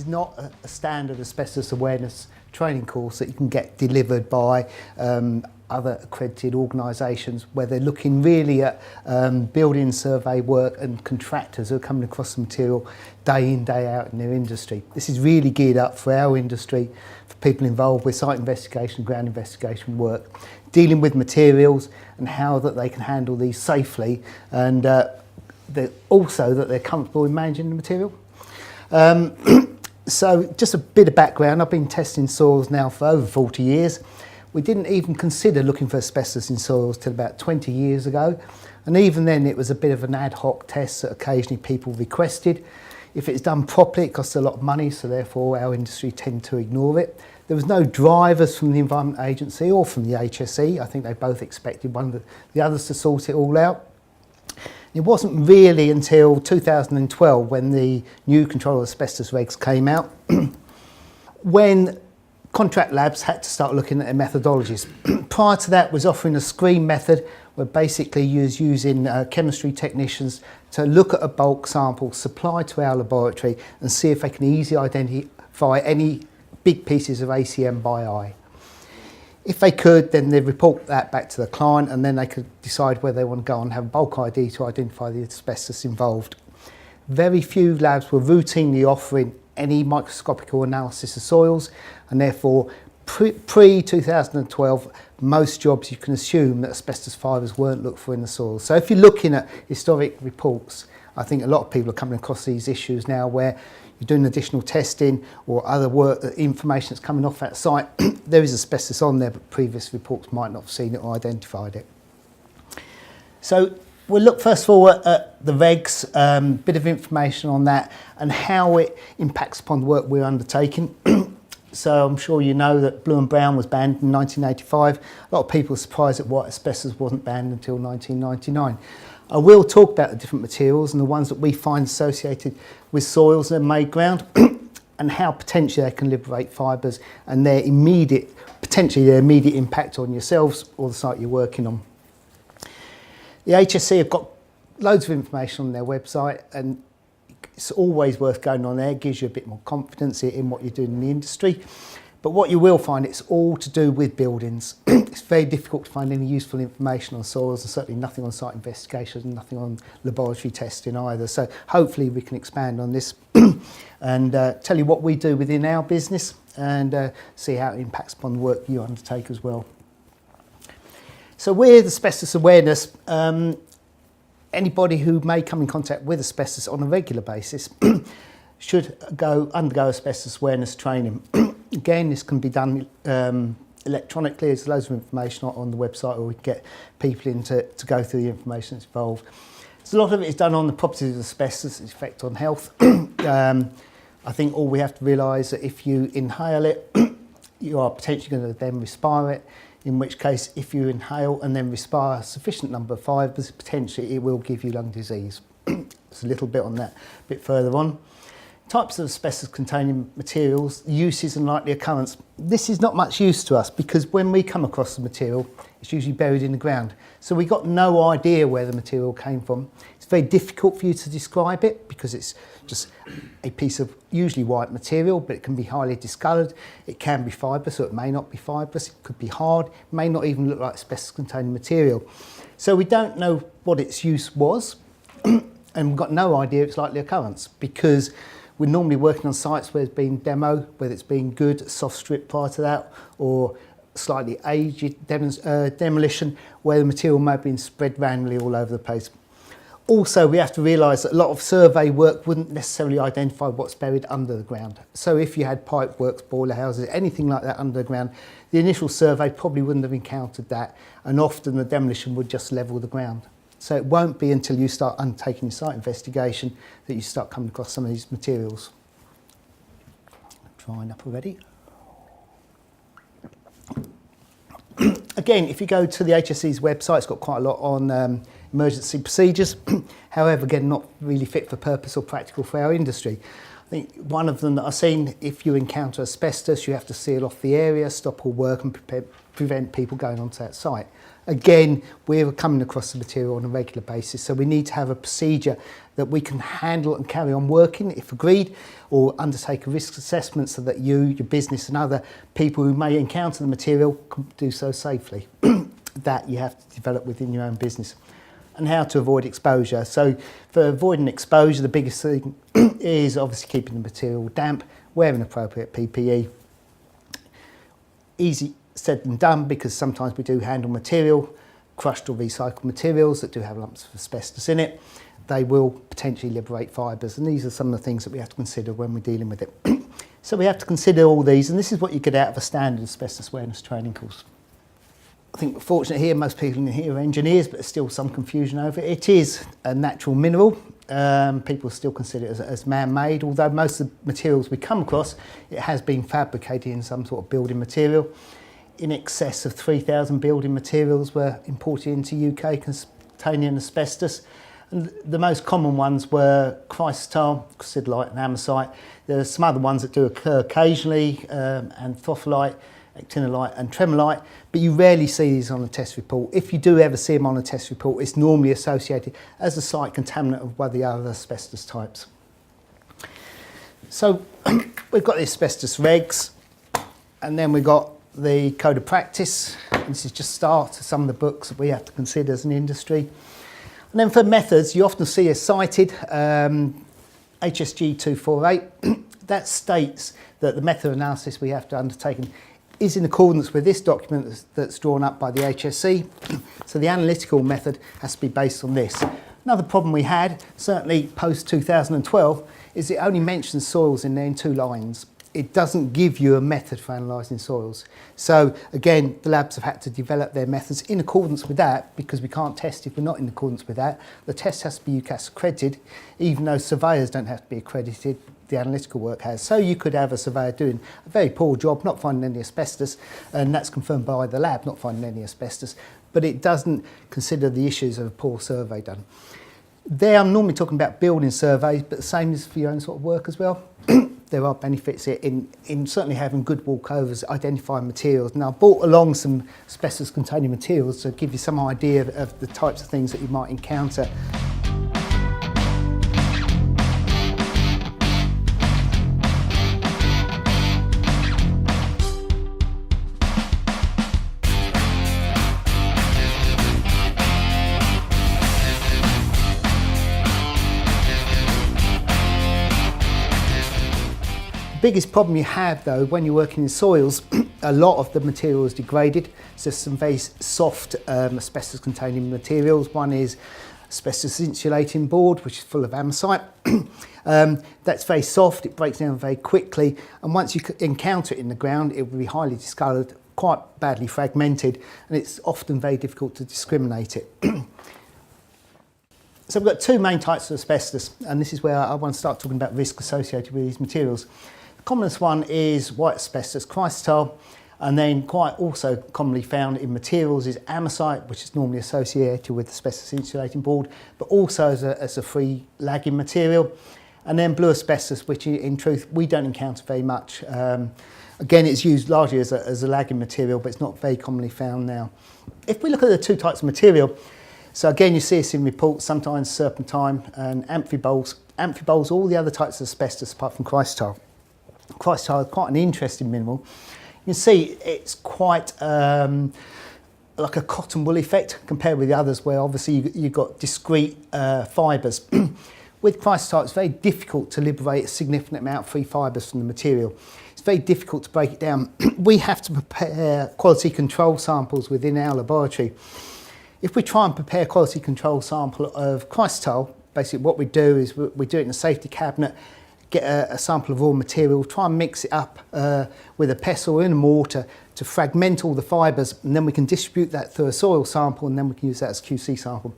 not a standard asbestos awareness training course that you can get delivered by other accredited organisations, where they're looking really at building survey work and contractors who are coming across the material day in, day out in their industry. This is really geared up for our industry, for people involved with site investigation, ground investigation work, dealing with materials and how that they can handle these safely, and also that they're comfortable in managing the material. So just a bit of background, I've been testing soils now for over 40 years. We didn't even consider looking for asbestos in soils till about 20 years ago, and even then it was a bit of an ad hoc test that occasionally people requested. If it's done properly, it costs a lot of money, so therefore our industry tend to ignore it. There was no drivers from the Environment Agency or from the HSE. I think they both expected one of the others to sort it all out. It wasn't really until 2012 when the new control of asbestos regs came out when contract labs had to start looking at their methodologies. Prior to that was offering a screen method, where basically you was using chemistry technicians to look at a bulk sample supplied to our laboratory and see if they can easily identify any big pieces of ACM by eye. If they could, then they'd report that back to the client, and then they could decide whether they want to go and have a bulk ID to identify the asbestos involved. Very few labs were routinely offering any microscopical analysis of soils, and therefore pre-2012 most jobs you can assume that asbestos fibres weren't looked for in the soil. So if you're looking at historic reports, I think a lot of people are coming across these issues now where you're doing additional testing or other work, information that's coming off that site, there is asbestos on there, but previous reports might not have seen it or identified it. So we'll look first of all at the regs, bit of information on that and how it impacts upon the work we're undertaking. So I'm sure you know that blue and brown was banned in 1985. A lot of people are surprised at why asbestos wasn't banned until 1999. I will talk about the different materials and the ones that we find associated with soils and made ground and how potentially they can liberate fibres and potentially their immediate impact on yourselves or the site you're working on. The HSE have got loads of information on their website, and it's always worth going on there. It gives you a bit more confidence in what you're doing in the industry. But what you will find, it's all to do with buildings. It's very difficult to find any useful information on soils, and certainly nothing on site investigations and nothing on laboratory testing either. So hopefully we can expand on this and tell you what we do within our business and see how it impacts upon the work you undertake as well. So with asbestos awareness, anybody who may come in contact with asbestos on a regular basis should undergo asbestos awareness training. Again, this can be done electronically. There's loads of information on the website, or we can get people in to go through the information that's involved. So a lot of it is done on the properties of asbestos, its effect on health. I think all we have to realise that if you inhale it, you are potentially going to then respire it, in which case if you inhale and then respire a sufficient number of fibres, potentially it will give you lung disease. There's a little bit on that a bit further on. Types of asbestos containing materials, uses and likely occurrence. This is not much use to us because when we come across the material, it's usually buried in the ground. So we got no idea where the material came from. It's very difficult for you to describe it because it's just a piece of usually white material, but it can be highly discoloured. It can be fibrous, so it may not be fibrous. It could be hard. It may not even look like asbestos containing material. So we don't know what its use was and we've got no idea its likely occurrence because we're normally working on sites where there's been demo, whether it's been good, soft strip prior to that, or slightly aged demolition, where the material may have been spread randomly all over the place. Also, we have to realise that a lot of survey work wouldn't necessarily identify what's buried under the ground. So if you had pipe works, boiler houses, anything like that under the ground, the initial survey probably wouldn't have encountered that, and often the demolition would just level the ground. So it won't be until you start undertaking your site investigation that you start coming across some of these materials. Drying up already. Again, if you go to the HSE's website, it's got quite a lot on emergency procedures. However, again, not really fit for purpose or practical for our industry. I think one of them that I've seen, if you encounter asbestos, you have to seal off the area, stop all work and prevent people going onto that site. Again, we're coming across the material on a regular basis, so we need to have a procedure that we can handle and carry on working if agreed, or undertake a risk assessment so that you, your business and other people who may encounter the material can do so safely. That you have to develop within your own business. And how to avoid exposure. So for avoiding exposure, the biggest thing is obviously keeping the material damp, wearing appropriate PPE. Easy said than done, because sometimes we do handle material, crushed or recycled materials that do have lumps of asbestos in it. They will potentially liberate fibres, and these are some of the things that we have to consider when we're dealing with it. So we have to consider all these, and this is what you get out of a standard asbestos awareness training course. I think we're fortunate here, most people in here are engineers, but there's still some confusion over it. It is a natural mineral. People still consider it as man-made, although most of the materials we come across, it has been fabricated in some sort of building material. In excess of 3,000 building materials were imported into UK containing asbestos. And the most common ones were chrysotile, crucidolite and amosite. There are some other ones that do occur occasionally, anthracite, actinolite and tremolite, but you rarely see these on a test report. If you do ever see them on a test report, it's normally associated as a site contaminant of one of the other asbestos types. So we've got the asbestos regs, and then we've got the code of practice. And this is just start to some of the books that we have to consider as an industry. And then for methods, you often see as cited HSG 248. That states that the method of analysis we have to undertake is in accordance with this document that's drawn up by the HSC. So the analytical method has to be based on this. Another problem we had, certainly post 2012, is it only mentions soils in there in 2 lines. It doesn't give you a method for analysing soils. So again, the labs have had to develop their methods in accordance with that, because we can't test if we're not in accordance with that. The test has to be UCAS accredited, even though surveyors don't have to be accredited. The analytical work has. So you could have a surveyor doing a very poor job, not finding any asbestos, and that's confirmed by the lab, not finding any asbestos, but it doesn't consider the issues of a poor survey done. There I'm normally talking about building surveys, but the same is for your own sort of work as well. There are benefits in certainly having good walkovers, identifying materials. Now I've brought along some asbestos containing materials to give you some idea of the types of things that you might encounter. The biggest problem you have though when you're working in soils, a lot of the material is degraded. So some very soft asbestos containing materials. One is asbestos insulating board, which is full of amosite. That's very soft, it breaks down very quickly, and once you encounter it in the ground, it will be highly discoloured, quite badly fragmented, and it's often very difficult to discriminate it. So we've got 2 main types of asbestos, and this is where I want to start talking about risk associated with these materials. The commonest one is white asbestos chrysotile, and then quite also commonly found in materials is amosite, which is normally associated with asbestos insulating board, but also as a free lagging material. And then blue asbestos, which in truth we don't encounter very much. Again, it's used largely as a lagging material, but it's not very commonly found now. If we look at the 2 types of material, so again, you see this in reports, sometimes serpentine and amphiboles. Amphiboles, all the other types of asbestos apart from chrysotile. Chrysotile is quite an interesting mineral. You can see it's quite like a cotton wool effect compared with the others where obviously you've got discrete fibres. With chrysotile, it's very difficult to liberate a significant amount of free fibres from the material. It's very difficult to break it down. We have to prepare quality control samples within our laboratory. If we try and prepare a quality control sample of chrysotile, basically what we do is we do it in a safety cabinet, get a sample of raw material, try and mix it up with a pestle or in a mortar to fragment all the fibres, and then we can distribute that through a soil sample, and then we can use that as QC sample.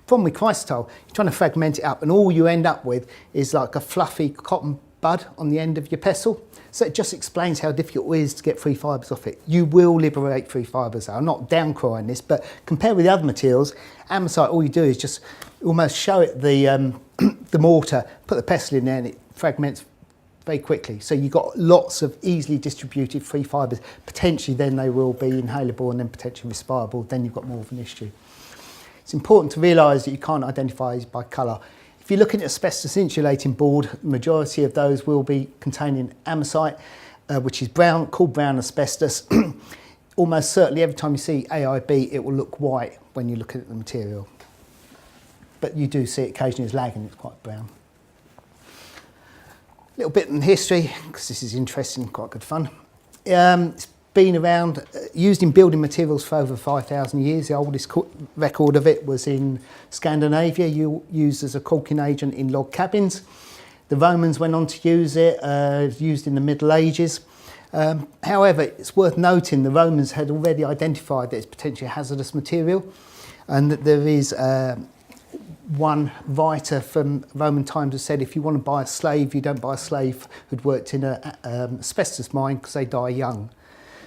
Problem with chrysotile, you're trying to fragment it up, and all you end up with is like a fluffy cotton bud on the end of your pestle. So it just explains how difficult it is to get free fibres off it. You will liberate free fibres. I'm not down crying this, but compared with the other materials, amosite, all you do is just almost show it the mortar, put the pestle in there, and it fragments very quickly. So you've got lots of easily distributed free fibres. Potentially then they will be inhalable and then potentially respirable. Then you've got more of an issue. It's important to realise that you can't identify these by colour. If you're looking at asbestos insulating board, the majority of those will be containing amosite, which is brown, called brown asbestos. Almost certainly every time you see AIB, it will look white when you look at the material. But you do see it occasionally as lagging, it's quite brown. A little bit in history, because this is interesting, quite good fun. It's been around, used in building materials for over 5,000 years. The oldest record of it was in Scandinavia, used as a caulking agent in log cabins. The Romans went on to use it, used in the Middle Ages. However, it's worth noting the Romans had already identified that it's potentially a hazardous material, and that there is one writer from Roman times who said if you want to buy a slave, you don't buy a slave who'd worked in an asbestos mine because they die young.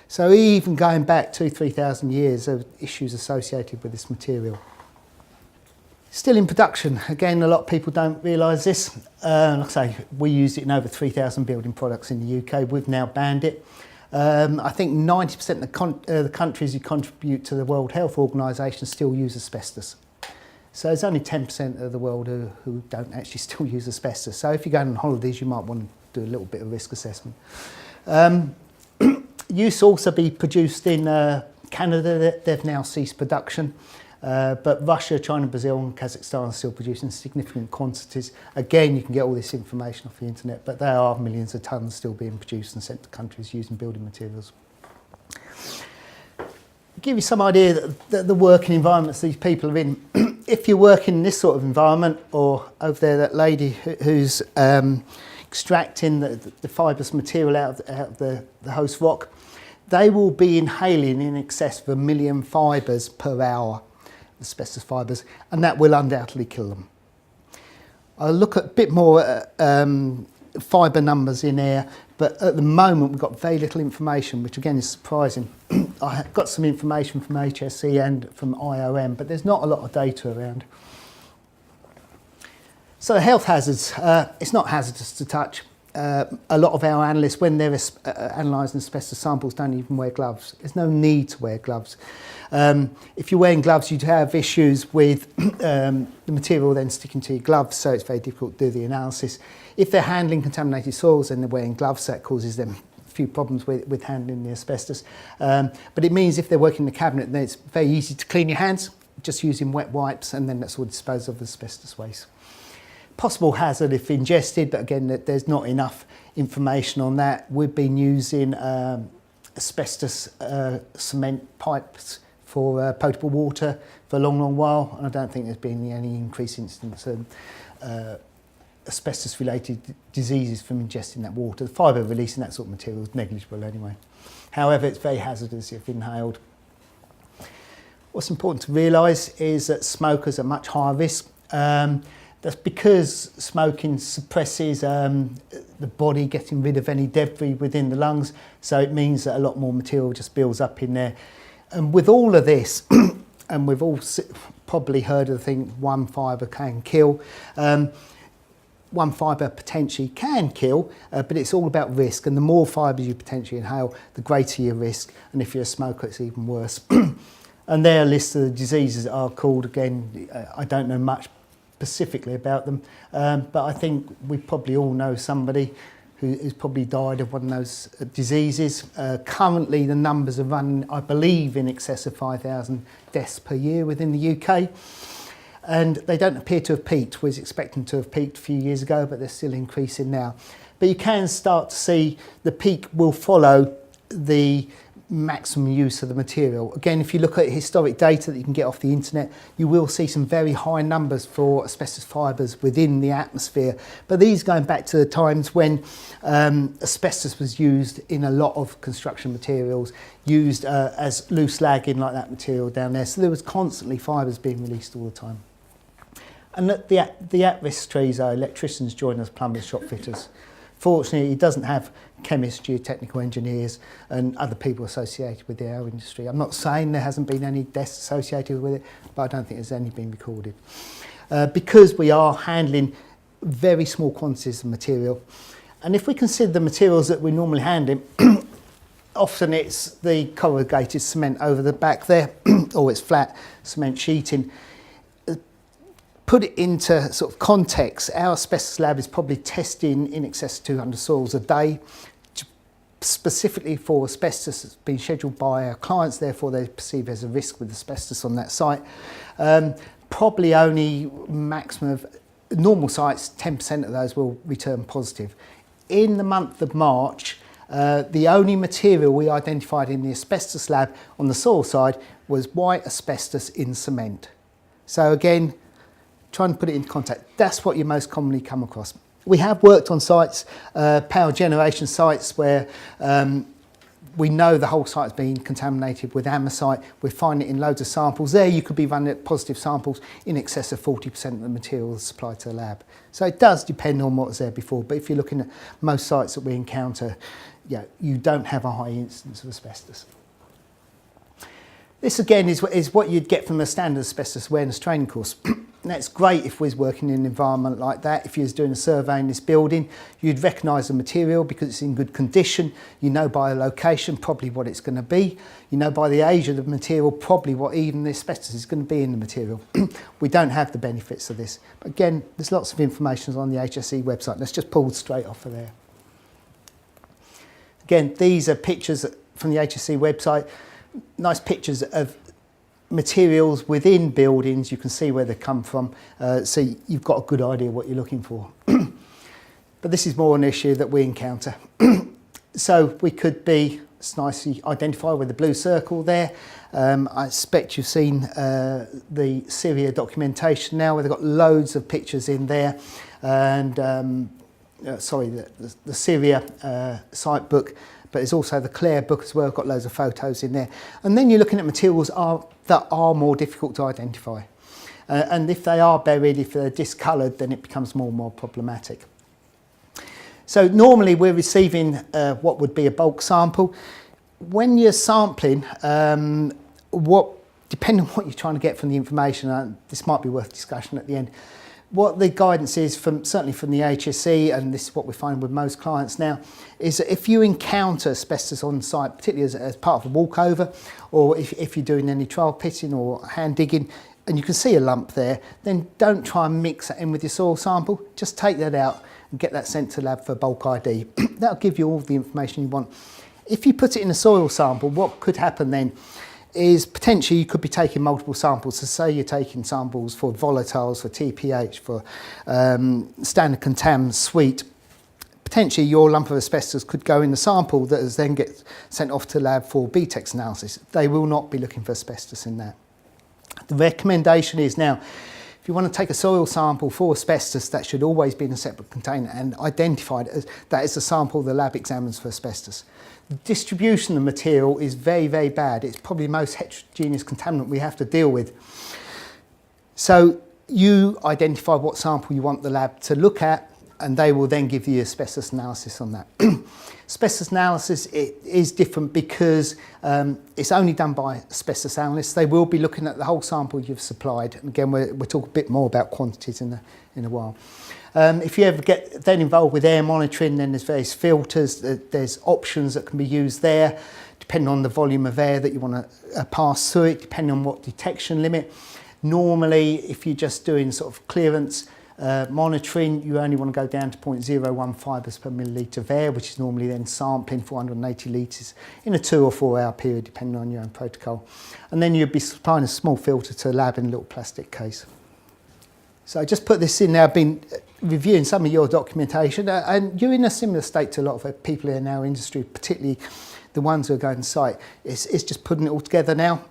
So even going back 2,000–3,000 years, there are issues associated with this material. Still in production. Again, a lot of people don't realise this. Like I say, we use it in over 3,000 building products in the UK. We've now banned it. I think 90% of the countries who contribute to the World Health Organisation still use asbestos. So there's only 10% of the world who don't actually still use asbestos. So if you're going on holidays, you might want to do a little bit of risk assessment. Used to also be produced in Canada. They've now ceased production. But Russia, China, Brazil and Kazakhstan are still producing significant quantities. Again, you can get all this information off the internet, but there are millions of tonnes still being produced and sent to countries using building materials. Give you some idea that the working environments these people are in. If you work in this sort of environment, or over there that lady who's extracting the fibrous material out of the host rock, they will be inhaling in excess of 1 million fibres per hour. Asbestos fibres, and that will undoubtedly kill them. I'll look at a bit more fibre numbers in air, but at the moment we've got very little information, which again is surprising. I got some information from HSE and from IOM, but there's not a lot of data around. So health hazards, it's not hazardous to touch. A lot of our analysts, when they're analysing asbestos samples, don't even wear gloves. There's no need to wear gloves. If you're wearing gloves, you'd have issues with the material then sticking to your gloves, so it's very difficult to do the analysis. If they're handling contaminated soils and they're wearing gloves, that causes them a few problems with handling the asbestos. But it means if they're working in the cabinet, then it's very easy to clean your hands, just using wet wipes, and then that's all disposed of asbestos waste. Possible hazard if ingested, but again, there's not enough information on that. We've been using asbestos cement pipes for potable water for a long, long while, and I don't think there's been any increased incidence of asbestos-related diseases from ingesting that water. The fibre release in that sort of material is negligible anyway. However, it's very hazardous if inhaled. What's important to realise is that smokers are much higher risk. That's because smoking suppresses the body getting rid of any debris within the lungs, so it means that a lot more material just builds up in there. And with all of this, and we've all probably heard of the thing, one fibre can kill. One fibre potentially can kill, but it's all about risk, and the more fibres you potentially inhale, the greater your risk, and if you're a smoker, it's even worse. And there are lists of the diseases that are called. Again, I don't know much specifically about them, but I think we probably all know somebody who's probably died of one of those diseases. Currently the numbers are running, I believe, in excess of 5,000 deaths per year within the UK, and they don't appear to have peaked. We was expecting to have peaked a few years ago, but they're still increasing now. But you can start to see the peak will follow the maximum use of the material. Again, if you look at historic data that you can get off the internet, you will see some very high numbers for asbestos fibres within the atmosphere. But these going back to the times when asbestos was used in a lot of construction materials, used as loose lagging like that material down there. So there was constantly fibres being released all the time. And the at-risk trees are electricians, joiners, plumbers, shop fitters. Fortunately, it doesn't have chemists, geotechnical engineers and other people associated with the our industry. I'm not saying there hasn't been any deaths associated with it, but I don't think there's any been recorded. Because we are handling very small quantities of material, And if we consider the materials that we normally handle, often it's the corrugated cement over the back there, or it's flat cement sheeting. Put it into sort of context, our asbestos lab is probably testing in excess of 200 soils a day, specifically for asbestos. It's been scheduled by our clients, therefore they perceive there's a risk with asbestos on that site. Probably only maximum of normal sites, 10% of those will return positive. In the month of March, the only material we identified in the asbestos lab on the soil side was white asbestos in cement. So again, trying to put it in context, that's what you most commonly come across. We have worked on sites, power generation sites, where we know the whole site's been contaminated with amosite. We're finding it in loads of samples. There you could be running at positive samples in excess of 40% of the material supplied to the lab. So it does depend on what was there before, but if you're looking at most sites that we encounter, yeah, you don't have a high incidence of asbestos. This again is what you'd get from a standard asbestos awareness training course. That's great if we was working in an environment like that. If you was doing a survey in this building, you'd recognise the material because it's in good condition. You know by the location probably what it's going to be. You know by the age of the material probably what even the asbestos is going to be in the material. We don't have the benefits of this. But again, there's lots of information on the HSE website. Let's just pull straight off of there. Again, these are pictures from the HSE website. Nice pictures of materials within buildings. You can see where they come from, so you've got a good idea what you're looking for. But this is more an issue that we encounter. So we could be, it's nicely identified with the blue circle there. I expect you've seen the Syria documentation now, where they've got loads of pictures in there, and the Syria site book, but there's also the Clare book as well, got loads of photos in there. And then you're looking at materials that are more difficult to identify. And if they are buried, if they're discoloured, then it becomes more and more problematic. So normally we're receiving what would be a bulk sample. When you're sampling, depending on what you're trying to get from the information, this might be worth discussion at the end. What the guidance is, certainly from the HSE, and this is what we find with most clients now, is that if you encounter asbestos on site, particularly as part of a walkover, or if you're doing any trial pitting or hand digging, and you can see a lump there, then don't try and mix that in with your soil sample. Just take that out and get that sent to the lab for bulk ID. That'll give you all the information you want. If you put it in a soil sample, what could happen then is potentially you could be taking multiple samples. So say you're taking samples for volatiles, for TPH, for standard contam, sweet. Potentially your lump of asbestos could go in the sample that is then get sent off to the lab for BTEX analysis. They will not be looking for asbestos in that. The recommendation is now, if you want to take a soil sample for asbestos, that should always be in a separate container and identified as that is the sample the lab examines for asbestos. The distribution of material is very, very bad. It's probably the most heterogeneous contaminant we have to deal with. So you identify what sample you want the lab to look at, and they will then give you asbestos analysis on that. Asbestos analysis is different because it's only done by asbestos analysts. They will be looking at the whole sample you've supplied. And again, we'll talk a bit more about quantities in a while. If you ever get then involved with air monitoring, then there's various filters. There's options that can be used there, depending on the volume of air that you want to pass through it, depending on what detection limit. Normally, if you're just doing sort of clearance monitoring, you only want to go down to 0.01 fibres per millilitre of air, which is normally then sampling 480 litres in a 2 or 4 hour period, depending on your own protocol. And then you'd be supplying a small filter to the lab in a little plastic case. So I just put this in there. I've been reviewing some of your documentation, and you're in a similar state to a lot of people in our industry, particularly the ones who are going to site. It's just putting it all together now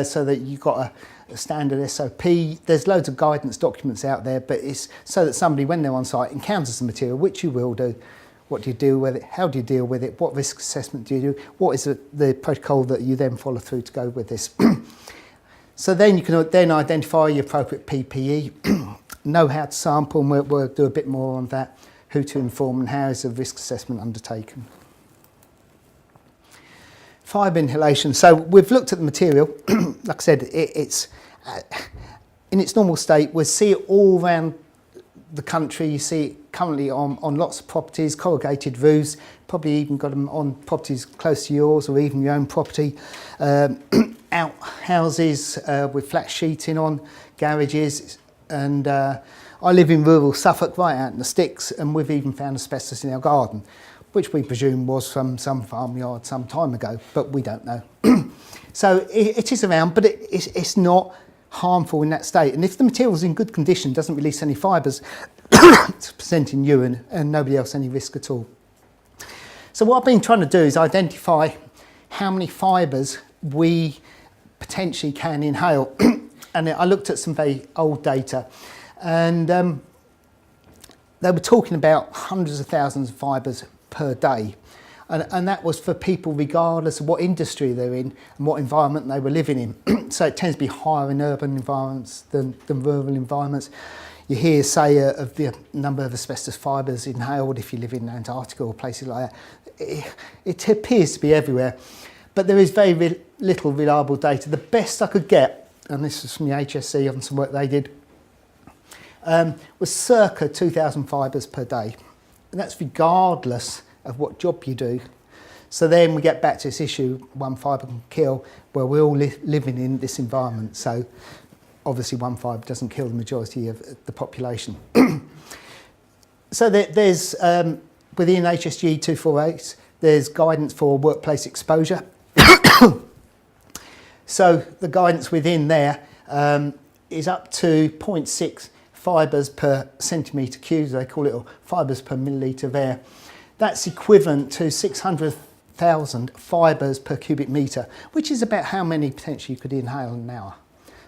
so that you've got a standard SOP. There's loads of guidance documents out there, but it's so that somebody, when they're on site, encounters the material, which you will do. What do you do with it? How do you deal with it? What risk assessment do you do? What is the protocol that you then follow through to go with this? So then you can then identify your appropriate PPE, know how to sample, and we'll do a bit more on that, who to inform and how is the risk assessment undertaken. Fibre inhalation. So we've looked at the material. Like I said, it's in its normal state. We'll see it all around the country. You see it currently on lots of properties, corrugated roofs, probably even got them on properties close to yours or even your own property. Out houses with flat sheeting on, garages, and I live in rural Suffolk, right out in the sticks, and we've even found asbestos in our garden, which we presume was from some farmyard some time ago, but we don't know. So it is around, but it's not harmful in that state. And if the material is in good condition, doesn't release any fibres, it's presenting urine and nobody else any risk at all. So what I've been trying to do is identify how many fibres we potentially can inhale. And I looked at some very old data, and they were talking about hundreds of thousands of fibres per day. And that was for people regardless of what industry they're in and what environment they were living in. So it tends to be higher in urban environments than rural environments. You hear say of the number of asbestos fibres inhaled if you live in Antarctica or places like that. It appears to be everywhere, but there is very little reliable data. The best I could get, and this was from the HSC on some work they did, was circa 2,000 fibres per day. And that's regardless of what job you do. So then we get back to this issue, one fibre can kill, where we're all living in this environment. So obviously one fibre doesn't kill the majority of the population. So there's, within HSG 248, there's guidance for workplace exposure. So the guidance within there is up to 0.6 fibres per centimetre cubed, they call it, or fibres per millilitre of air. That's equivalent to 600,000 fibres per cubic metre, which is about how many potentially you could inhale in an hour.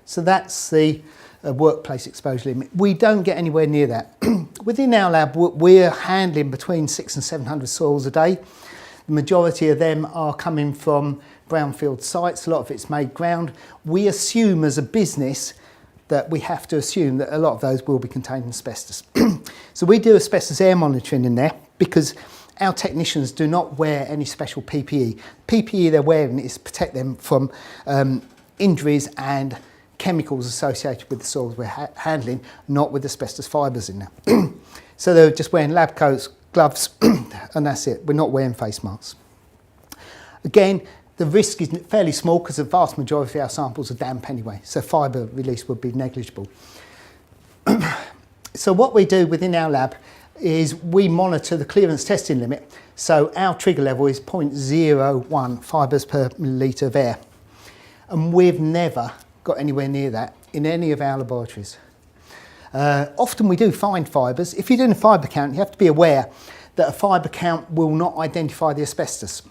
So that's the workplace exposure limit. We don't get anywhere near that. Within our lab, we're handling between 600 and 700 soils a day. The majority of them are coming from brownfield sites. A lot of it's made ground. We assume as a business that we have to assume that a lot of those will be containing asbestos. So we do asbestos air monitoring in there because our technicians do not wear any special PPE. PPE they're wearing is to protect them from injuries and chemicals associated with the soils we're handling, not with asbestos fibres in there. So they're just wearing lab coats, gloves, and that's it. We're not wearing face masks. Again, the risk is fairly small because the vast majority of our samples are damp anyway, so fibre release would be negligible. So what we do within our lab is we monitor the clearance testing limit. So our trigger level is 0.01 fibres per millilitre of air. And we've never got anywhere near that in any of our laboratories. Often we do find fibres. If you're doing a fibre count, you have to be aware that a fibre count will not identify the asbestos.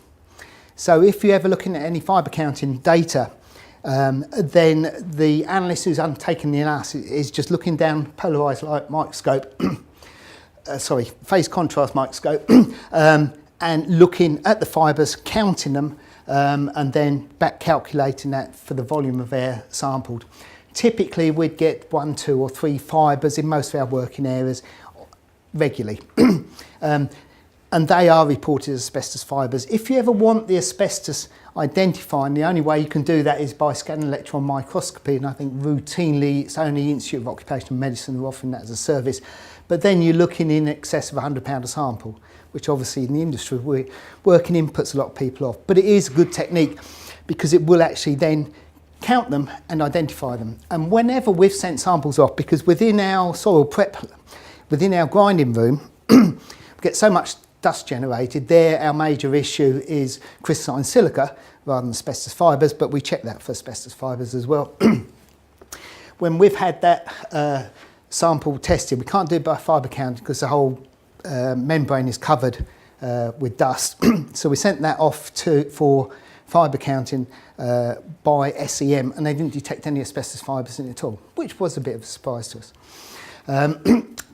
So if you're ever looking at any fibre counting data, then the analyst who's undertaken the analysis is just looking down polarised light microscope, phase contrast microscope, and looking at the fibres, counting them, and then back calculating that for the volume of air sampled. Typically we'd get 1, 2 or 3 fibres in most of our working areas regularly. And they are reported as asbestos fibres. If you ever want the asbestos identifying, the only way you can do that is by scanning electron microscopy, and I think routinely it's only Institute of Occupational Medicine who are offering that as a service. But then you're looking in excess of £100 a sample, which obviously in the industry we're working in puts a lot of people off. But it is a good technique because it will actually then count them and identify them. And whenever we've sent samples off, because within our soil prep, within our grinding room, we get so much dust generated there, our major issue is crystalline silica rather than asbestos fibres, but we check that for asbestos fibres as well. When we've had that sample tested, we can't do it by fibre count because the whole membrane is covered with dust. So we sent that off for fibre counting by SEM, and they didn't detect any asbestos fibres in it at all, which was a bit of a surprise to us.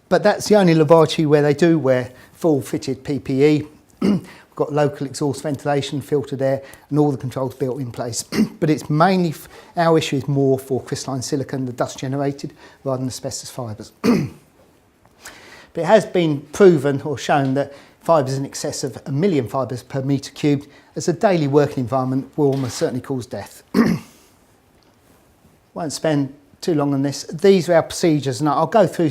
But that's the only laboratory where they do wear full fitted PPE. We've got local exhaust ventilation, filtered air, and all the controls built in place. But it's mainly, our issue is more for crystalline silica and the dust generated rather than asbestos fibres. But it has been proven or shown that fibres in excess of 1 million fibres per metre cubed as a daily working environment will almost certainly cause death. Won't spend too long on this. These are our procedures, and I'll go through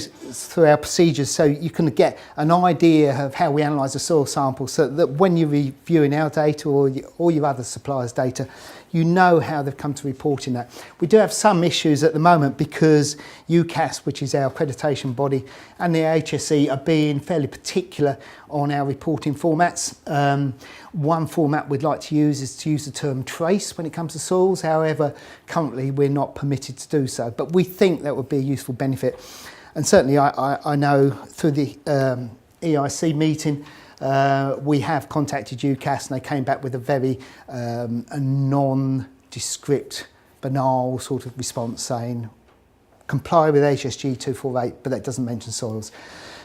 our procedures so you can get an idea of how we analyse the soil sample, so that when you're reviewing our data or your other suppliers' data, you know how they've come to reporting that. We do have some issues at the moment because UCAS, which is our accreditation body, and the HSE are being fairly particular on our reporting formats. One format we'd like to use is to use the term trace when it comes to soils. However, currently we're not permitted to do so, but we think that would be a useful benefit. And certainly I know through the EIC meeting, we have contacted UCAS and they came back with a very a nondescript, banal sort of response saying comply with HSG 248, but that doesn't mention soils.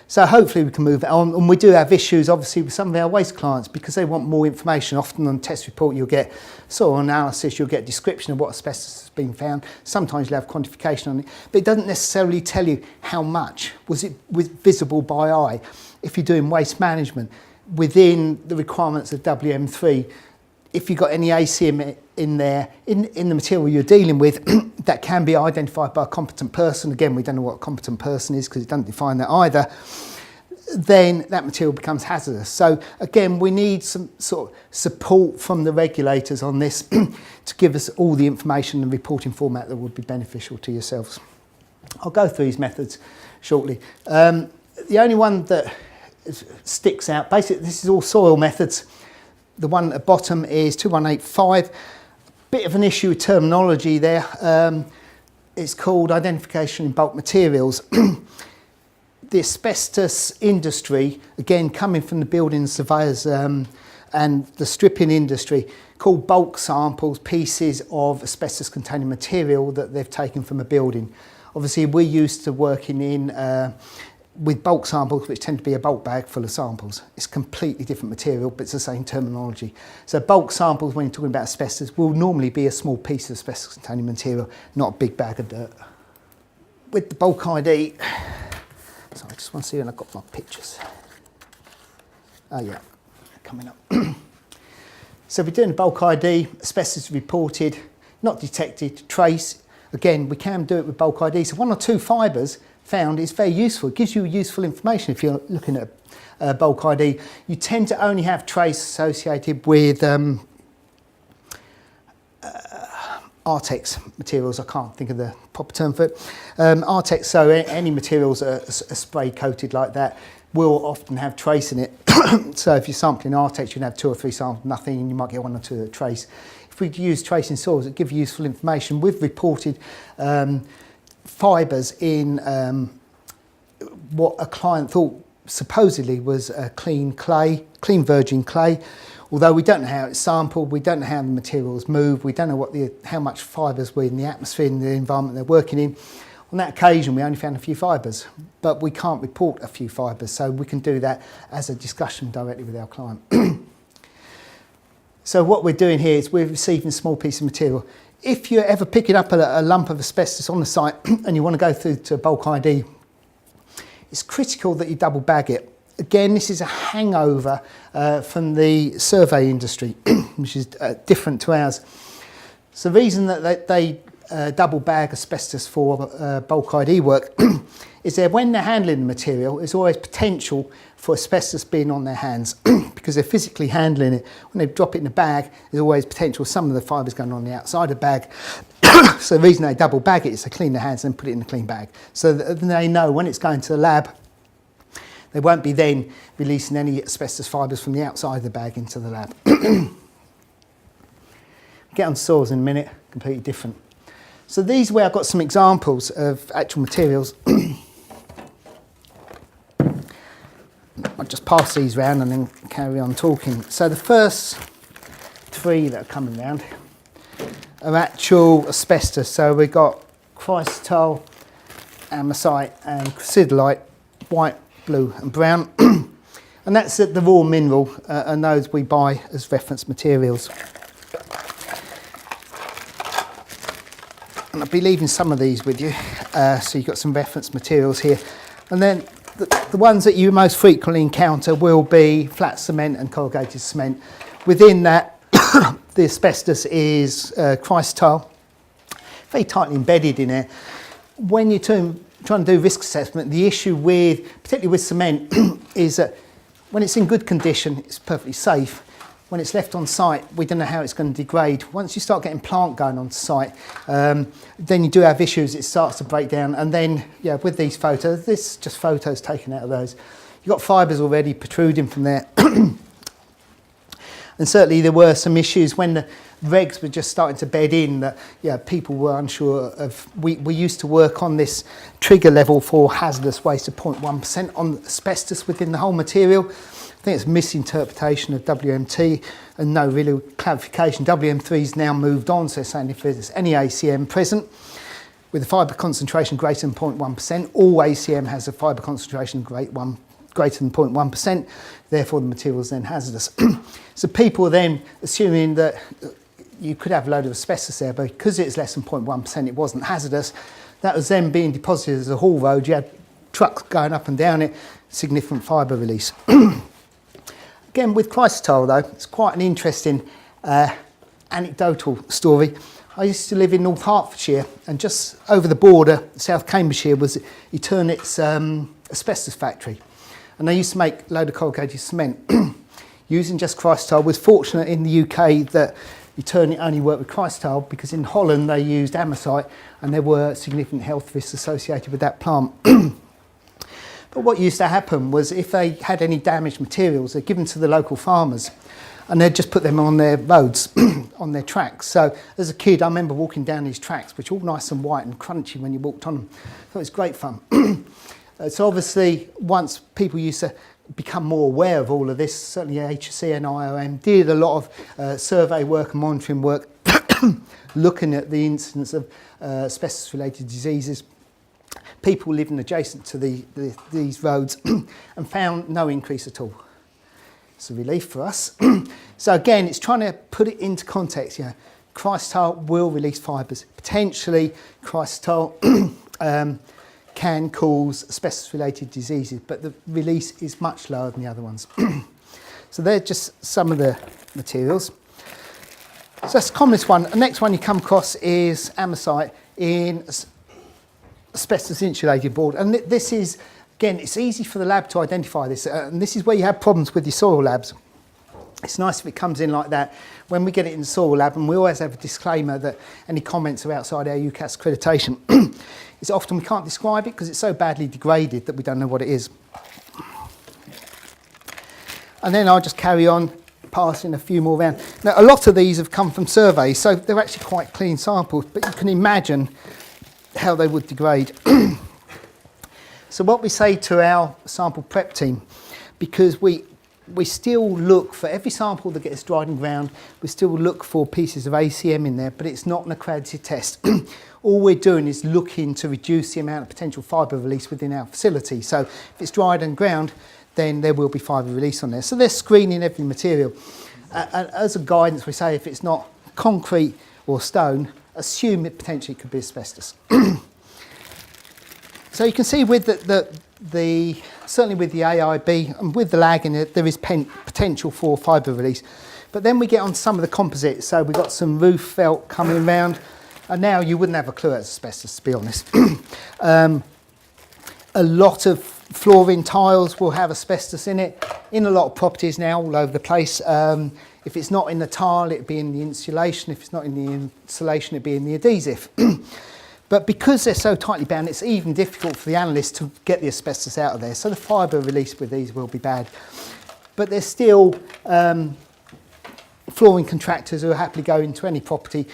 So hopefully we can move on. And we do have issues obviously with some of our waste clients because they want more information. Often on test report you'll get soil analysis, you'll get description of what asbestos has been found. Sometimes you'll have quantification on it, but it doesn't necessarily tell you how much. Was it visible by eye? If you're doing waste management, within the requirements of WM3, if you've got any ACM in there, in the material you're dealing with, that can be identified by a competent person. Again, we don't know what a competent person is because it doesn't define that either. Then that material becomes hazardous. So again, we need some sort of support from the regulators on this to give us all the information and reporting format that would be beneficial to yourselves. I'll go through these methods shortly. The only one that sticks out, basically this is all soil methods. The one at the bottom is 2185. Bit of an issue with terminology there. It's called identification in bulk materials. The asbestos industry, again coming from the building surveyors and the stripping industry, called bulk samples pieces of asbestos containing material that they've taken from a building. Obviously we're used to working in with bulk samples, which tend to be a bulk bag full of samples. It's completely different material, but it's the same terminology. So bulk samples, when you're talking about asbestos, will normally be a small piece of asbestos containing material, not a big bag of dirt. With the bulk ID, so I just want to see when I've got my pictures. Oh yeah, coming up. So we're doing a bulk ID, asbestos reported, not detected, trace. Again, we can do it with bulk ID. So 1 or 2 fibres found is very useful. It gives you useful information if you're looking at bulk ID. You tend to only have trace associated with Artex materials. I can't think of the proper term for it. Artex, so any materials are spray coated like that will often have trace in it. So if you're sampling Artex, you can have 2 or 3 samples, nothing, and you might get 1 or 2 trace. If we use trace in soils, it gives you useful information. We've reported fibres in what a client thought supposedly was a clean virgin clay. Although we don't know how it's sampled, we don't know how the materials move, we don't know how much fibres were in the atmosphere, in the environment they're working in. On that occasion, we only found a few fibres, but we can't report a few fibres, so we can do that as a discussion directly with our client. So what we're doing here is we're receiving a small piece of material. If you're ever picking up a lump of asbestos on the site and you want to go through to bulk ID, it's critical that you double bag it. Again, this is a hangover from the survey industry, which is different to ours. So the reason that they double bag asbestos for bulk ID work is that when they're handling the material, there's always potential for asbestos being on their hands because they're physically handling it. When they drop it in the bag, there's always potential some of the fibres going on the outside of the bag. So the reason they double bag it is to clean their hands and put it in a clean bag. So that they know when it's going to the lab, they won't be then releasing any asbestos fibres from the outside of the bag into the lab. Get on soils in a minute, completely different. So these are where I've got some examples of actual materials. I'll just pass these round and then carry on talking. So the first 3 that are coming round are actual asbestos. So we've got chrysotile, andesite and chrysidolite, white, blue and brown. And that's the raw mineral, and those we buy as reference materials. And I'll be leaving some of these with you, so you've got some reference materials here. And then the ones that you most frequently encounter will be flat cement and corrugated cement. Within that, the asbestos is chrysotile, very tightly embedded in there. when you're trying to do risk assessment, the issue with, particularly with cement, is that when it's in good condition, it's perfectly safe. When it's left on site, we don't know how it's going to degrade. Once you start getting plant going on site, then you do have issues, it starts to break down. And then, yeah, with these photos, this is just photos taken out of those. You've got fibres already protruding from there. And certainly there were some issues when the regs were just starting to bed in that, yeah, people were unsure of. We used to work on this trigger level for hazardous waste of 0.1% on asbestos within the whole material. I think it's a misinterpretation of WMT and no real clarification. WM3's now moved on, so they're saying if there's any ACM present with a fibre concentration greater than 0.1%, all ACM has a fibre concentration greater than 0.1%, therefore the material is then hazardous. So people are then assuming that you could have a load of asbestos there, but because it's less than 0.1%, it wasn't hazardous. That was then being deposited as a haul road. You had trucks going up and down it, significant fibre release. Again, with chrysotile though, it's quite an interesting anecdotal story. I used to live in North Hertfordshire, and just over the border, South Cambridgeshire, was Eternit's asbestos factory. And they used to make a load of corrugated cement using just chrysotile. Was fortunate in the UK that Eternit only worked with chrysotile, because in Holland they used amosite and there were significant health risks associated with that plant. But what used to happen was if they had any damaged materials, they're given to the local farmers and they'd just put them on their roads, on their tracks. So as a kid, I remember walking down these tracks, which are all nice and white and crunchy when you walked on them. So it was great fun. So obviously, once people used to become more aware of all of this, certainly HSE and IOM did a lot of survey work and monitoring work, looking at the incidence of asbestos-related diseases, people living adjacent to these roads, and found no increase at all. It's a relief for us. So again, it's trying to put it into context. You know, chrysotile will release fibres. Potentially, chrysotile can cause asbestos-related diseases, but the release is much lower than the other ones. So they're just some of the materials. So that's the commonest one. The next one you come across is amosite in asbestos insulated board. And this is, again, it's easy for the lab to identify this. And this is where you have problems with your soil labs. It's nice if it comes in like that. When we get it in the soil lab, and we always have a disclaimer that any comments are outside our UCAS accreditation, it's often we can't describe it because it's so badly degraded that we don't know what it is. And then I'll just carry on passing a few more around. Now, a lot of these have come from surveys, so they're actually quite clean samples, but you can imagine how they would degrade. So what we say to our sample prep team, because we still look for every sample that gets dried in ground, we still look for pieces of ACM in there, but it's not an accredited test. All we're doing is looking to reduce the amount of potential fibre release within our facility. So if it's dried and ground, then there will be fibre release on there. So they're screening every material. And as a guidance, we say if it's not concrete or stone, assume it potentially could be asbestos. So you can see with certainly with the AIB and with the lag in it, there is potential for fibre release. But then we get on some of the composites. So we've got some roof felt coming around, and now you wouldn't have a clue it's asbestos, to be honest. A lot of flooring tiles will have asbestos in it. In a lot of properties now, all over the place. If it's not in the tile, it'd be in the insulation. If it's not in the insulation, it'd be in the adhesive. But because they're so tightly bound, it's even difficult for the analyst to get the asbestos out of there. So the fibre release with these will be bad. But there's still flooring contractors who are happily go into any property,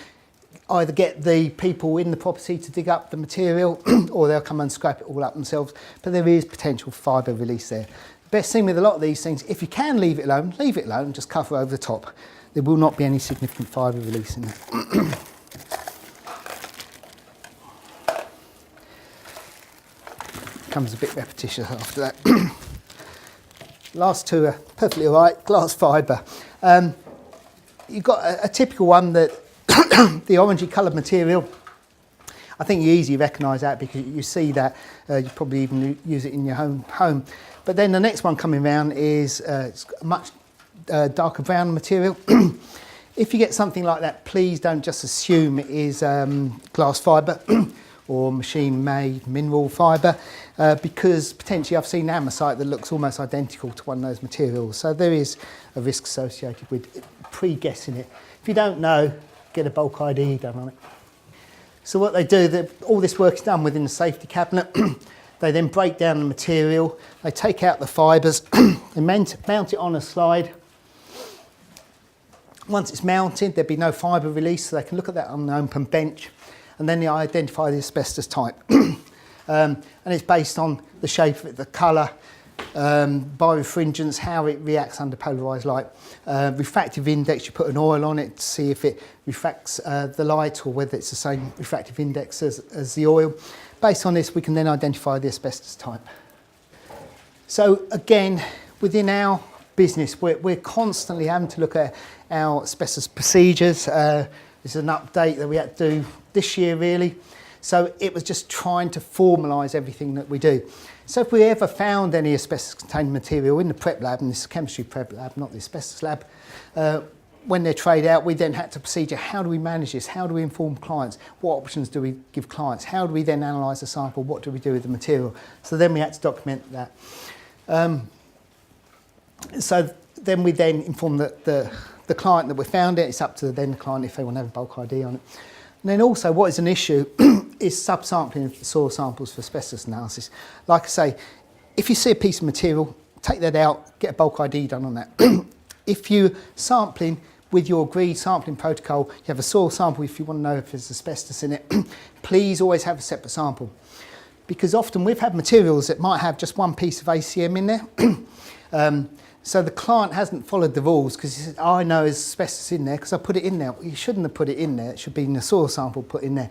either get the people in the property to dig up the material or they'll come and scrape it all up themselves. But there is potential fibre release there. The best thing with a lot of these things, if you can leave it alone and just cover over the top. There will not be any significant fibre release in there. Becomes a bit repetitious after that. Last two are perfectly all right. Glass fibre. You've got a typical one that the orangey coloured material. I think you easily recognise that because you see that. You probably even use it in your home. But then the next one coming around is it's a much darker brown material. If you get something like that, please don't just assume it is glass fibre. or machine-made mineral fibre, because potentially I've seen andesite that looks almost identical to one of those materials. So there is a risk associated with pre-guessing it. If you don't know, get a bulk ID done on it. So what they do, all this work is done within the safety cabinet. They then break down the material, they take out the fibres, they mount it on a slide. Once it's mounted, there'll be no fibre release, so they can look at that on an open bench, and then they identify the asbestos type. And it's based on the shape of it, the colour, birefringence, how it reacts under polarised light. Refractive index, you put an oil on it to see if it refracts the light or whether it's the same refractive index as the oil. Based on this, we can then identify the asbestos type. So again, within our business, we're constantly having to look at our asbestos procedures. This is an update that we had to do this year, really. So it was just trying to formalise everything that we do. So if we ever found any asbestos-containing material in the prep lab, and this is a chemistry prep lab, not the asbestos lab, when they're trayed out, we then had to procedure, how do we manage this? How do we inform clients? What options do we give clients? How do we then analyse the sample? What do we do with the material? So then we had to document that. So then we then inform the client that we found it. It's up to the client if they want to have a bulk ID on it. And then also what is an issue is subsampling of soil samples for asbestos analysis. Like I say, if you see a piece of material, take that out, get a bulk ID done on that. If you're sampling with your agreed sampling protocol, you have a soil sample if you want to know if there's asbestos in it, please always have a separate sample. Because often we've had materials that might have just one piece of ACM in there. So the client hasn't followed the rules because he said, oh, I know there's asbestos in there because I put it in there. Well, you shouldn't have put it in there. It should be in the soil sample put in there.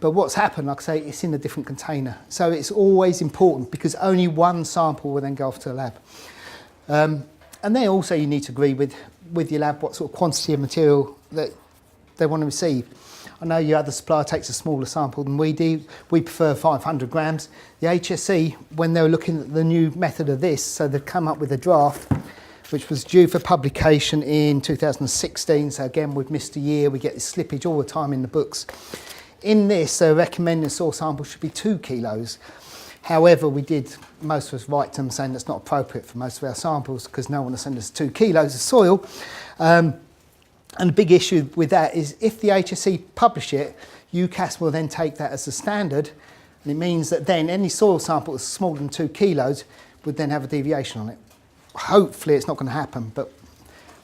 But what's happened, like I say, it's in a different container. So it's always important because only one sample will then go off to the lab. And then also you need to agree with your lab what sort of quantity of material that they want to receive. I know your other supplier takes a smaller sample than we do. We prefer 500 grams. The HSE, when they were looking at the new method of this, so they've come up with a draft, which was due for publication in 2016. So again, we've missed a year. We get this slippage all the time in the books. In this, they're recommending the soil sample should be 2 kilos. However, most of us write to them saying that's not appropriate for most of our samples because no one will send us 2 kilos of soil. And the big issue with that is if the HSE publish it, UCAS will then take that as the standard, and it means that then any soil sample that's smaller than 2 kilos would then have a deviation on it. Hopefully it's not going to happen, but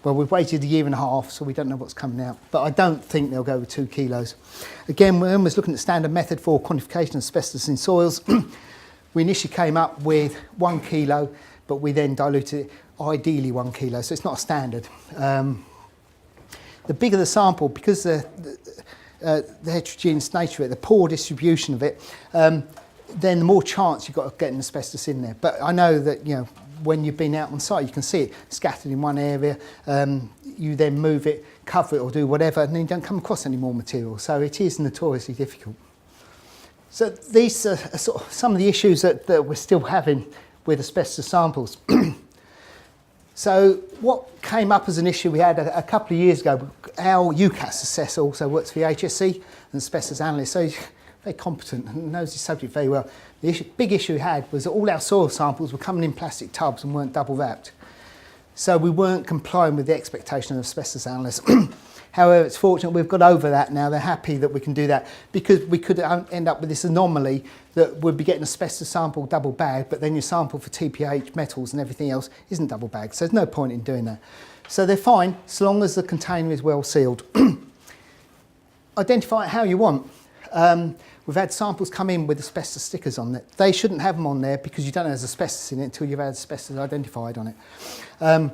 well, we've waited a year and a half, so we don't know what's coming out. But I don't think they'll go with 2 kilos. Again, we're almost looking at standard method for quantification of asbestos in soils. We initially came up with 1 kilo, but we then diluted it, ideally 1 kilo, so it's not a standard. The bigger the sample, because the heterogeneous nature of it, the poor distribution of it, then the more chance you've got of getting asbestos in there. But I know that, you know, when you've been out on site, you can see it scattered in one area. You then move it, cover it or do whatever, and then you don't come across any more material. So it is notoriously difficult. So these are sort of some of the issues that we're still having with asbestos samples. So what came up as an issue we had a couple of years ago, our UCAS assessor also works for the HSE and asbestos analyst, so he's very competent and knows his subject very well. The big issue we had was that all our soil samples were coming in plastic tubs and weren't double wrapped. So we weren't complying with the expectation of asbestos analysts. However, it's fortunate we've got over that now. They're happy that we can do that because we could end up with this anomaly that we'd be getting asbestos sample double bagged, but then your sample for TPH, metals and everything else isn't double bagged. So there's no point in doing that. So they're fine so long as the container is well sealed. Identify it how you want. We've had samples come in with asbestos stickers on it. They shouldn't have them on there because you don't know there's asbestos in it until you've had asbestos identified on it.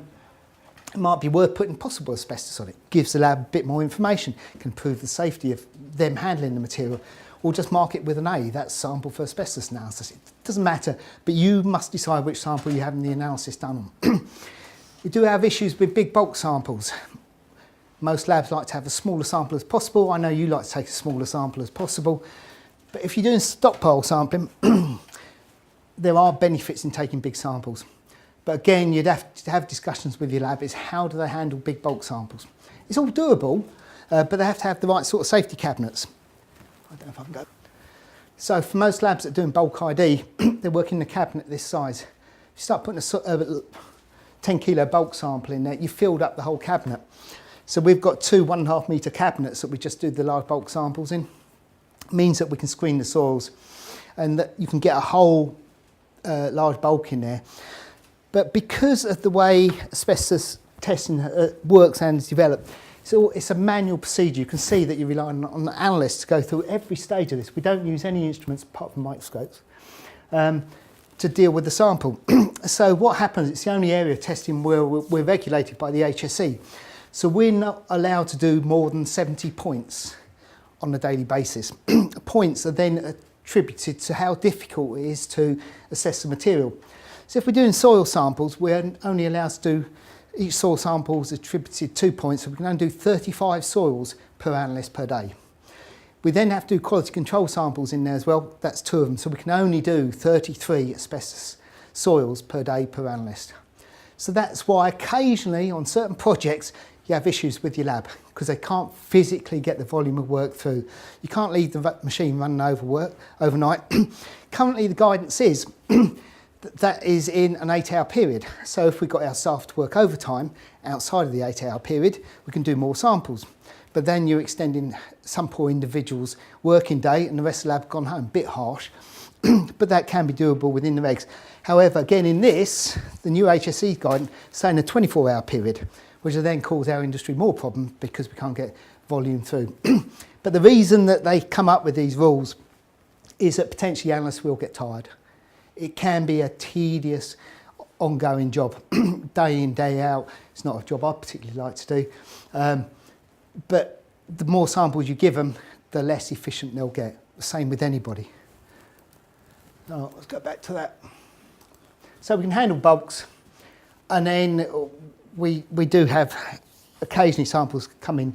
It might be worth putting possible asbestos on it. Gives the lab a bit more information, can prove the safety of them handling the material, or just mark it with an A, that's sample for asbestos analysis. It doesn't matter, but you must decide which sample you're having the analysis done on. We do have issues with big bulk samples. Most labs like to have as small a sample as possible. I know you like to take as small a sample as possible, but if you're doing stockpile sampling, there are benefits in taking big samples. But again, you'd have to have discussions with your lab is how do they handle big bulk samples. It's all doable, but they have to have the right sort of safety cabinets. I don't know if I can go. So for most labs that are doing bulk ID, they're working in a cabinet this size. If you start putting a 10 kilo bulk sample in there, you filled up the whole cabinet. So we've got two 1.5 metre cabinets that we just do the large bulk samples in. It means that we can screen the soils and that you can get a whole large bulk in there. But because of the way asbestos testing works and is developed, it's a manual procedure. You can see that you're relying on the analysts to go through every stage of this. We don't use any instruments apart from microscopes to deal with the sample. So what happens, it's the only area of testing where we're regulated by the HSE. So we're not allowed to do more than 70 points on a daily basis. Points are then attributed to how difficult it is to assess the material. So if we're doing soil samples, we're only allowed to do, each soil sample is attributed 2 points, so we can only do 35 soils per analyst per day. We then have to do quality control samples in there as well, that's 2 of them, so we can only do 33 asbestos soils per day per analyst. So that's why occasionally on certain projects you have issues with your lab because they can't physically get the volume of work through. You can't leave the machine running overnight. Currently the guidance is that is in an 8-hour period. So if we've got our staff to work overtime outside of the 8-hour period, we can do more samples. But then you're extending some poor individual's working day and the rest of the lab have gone home. Bit harsh, but that can be doable within the regs. However, again in this, the new HSE guidance is saying a 24-hour period, which will then cause our industry more problems because we can't get volume through. But the reason that they come up with these rules is that potentially analysts will get tired. It can be a tedious, ongoing job, day in, day out. It's not a job I particularly like to do. But the more samples you give them, the less efficient they'll get. The same with anybody. Now, let's go back to that. So we can handle bulks, and then we do have occasionally samples come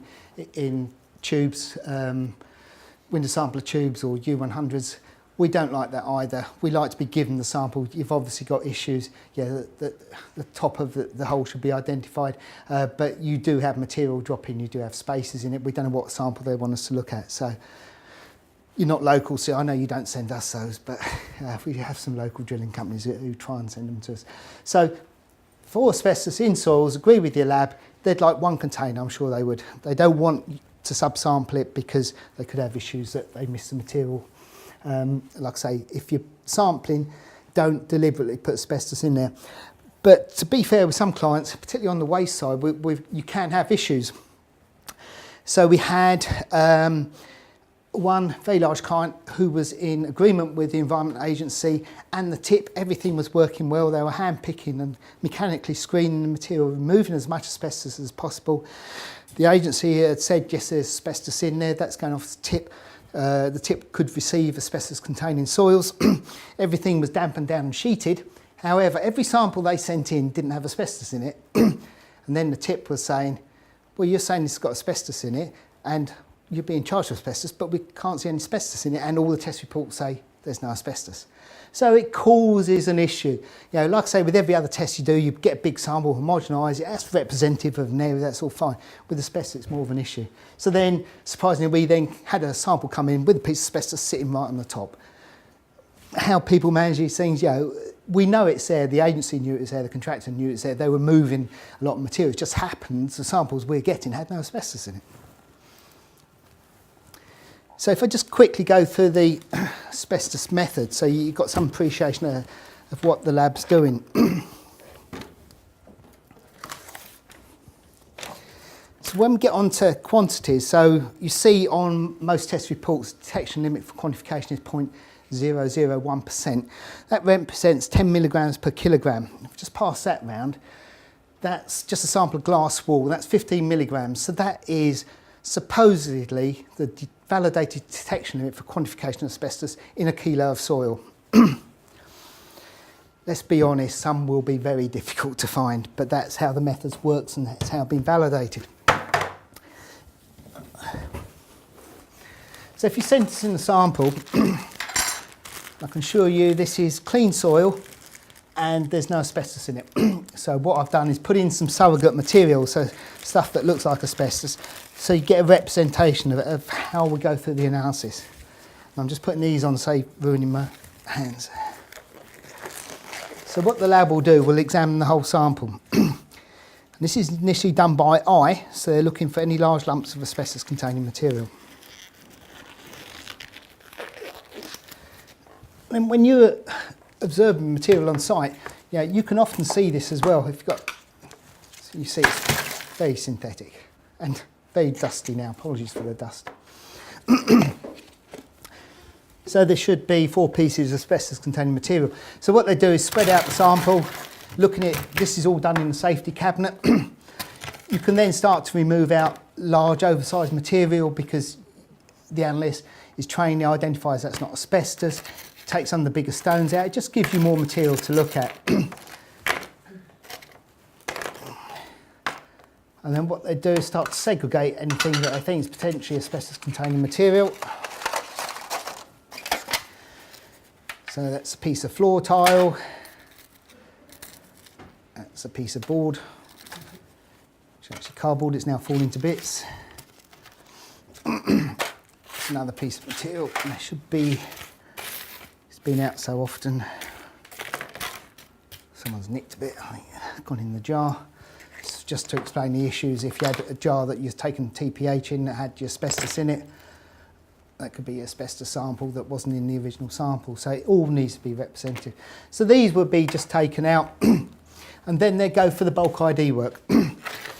in tubes, window sampler tubes or U100s. We don't like that either. We like to be given the sample. You've obviously got issues. Yeah, the top of the hole should be identified, but you do have material dropping. You do have spaces in it. We don't know what sample they want us to look at. So you're not local, so I know you don't send us those, but we have some local drilling companies who try and send them to us. So for asbestos in soils, agree with your lab. They'd like one container. I'm sure they would. They don't want to subsample it because they could have issues that they miss the material. Like I say, if you're sampling, don't deliberately put asbestos in there. But to be fair with some clients, particularly on the waste side, you can have issues. So we had one very large client who was in agreement with the Environment Agency and the tip, everything was working well. They were hand picking and mechanically screening the material, removing as much asbestos as possible. The agency had said, yes, there's asbestos in there, that's going off the tip. The tip could receive asbestos containing soils. Everything was dampened down and sheeted. However, every sample they sent in didn't have asbestos in it. And then the tip was saying, well, you're saying it's got asbestos in it and you're being charged with asbestos, but we can't see any asbestos in it, and all the test reports say there's no asbestos. So it causes an issue. You know, like I say, with every other test you do, you get a big sample, homogenise it, that's representative of an area, that's all fine. With asbestos, it's more of an issue. So then, surprisingly, we then had a sample come in with a piece of asbestos sitting right on the top. How people manage these things, you know, we know it's there, the agency knew it was there, the contractor knew it was there, they were moving a lot of material. It just happens the samples we're getting had no asbestos in it. So if I just quickly go through the asbestos method, so you've got some appreciation of what the lab's doing. So when we get on to quantities, so you see on most test reports, the detection limit for quantification is 0.001%. That represents 10 milligrams per kilogram. If we just pass that round, that's just a sample of glass wool, that's 15 milligrams. So that is supposedly the validated detection limit for quantification of asbestos in a kilo of soil. Let's be honest, some will be very difficult to find, but that's how the method works and that's how it's been validated. So if you send us in a sample, I can assure you this is clean soil and there's no asbestos in it. So what I've done is put in some surrogate material, so stuff that looks like asbestos, so you get a representation of how we go through the analysis. I'm just putting these on, save ruining my hands. So what the lab will do, we'll examine the whole sample. And this is initially done by eye, so they're looking for any large lumps of asbestos containing material. And when you're observing material on site, you can often see this as well. If you've got, so you see it's very synthetic and very dusty now. Apologies for the dust. So there should be 4 pieces of asbestos containing material. So what they do is spread out the sample, looking at, this is all done in the safety cabinet. You can then start to remove out large oversized material because the analyst is trained, he identifies that's not asbestos, takes some of the bigger stones out, it just gives you more material to look at. And then what they do is start to segregate anything that they think is potentially asbestos containing material. So that's a piece of floor tile, that's a piece of board, it's actually cardboard, it's now falling to bits. It's another piece of material, and there should be, it's been out so often, someone's nicked a bit, I think, gone in the jar. It's just to explain the issues, if you had a jar that you've taken TPH in that had your asbestos in it, that could be an asbestos sample that wasn't in the original sample, so it all needs to be representative. So these would be just taken out and then they go for the bulk ID work.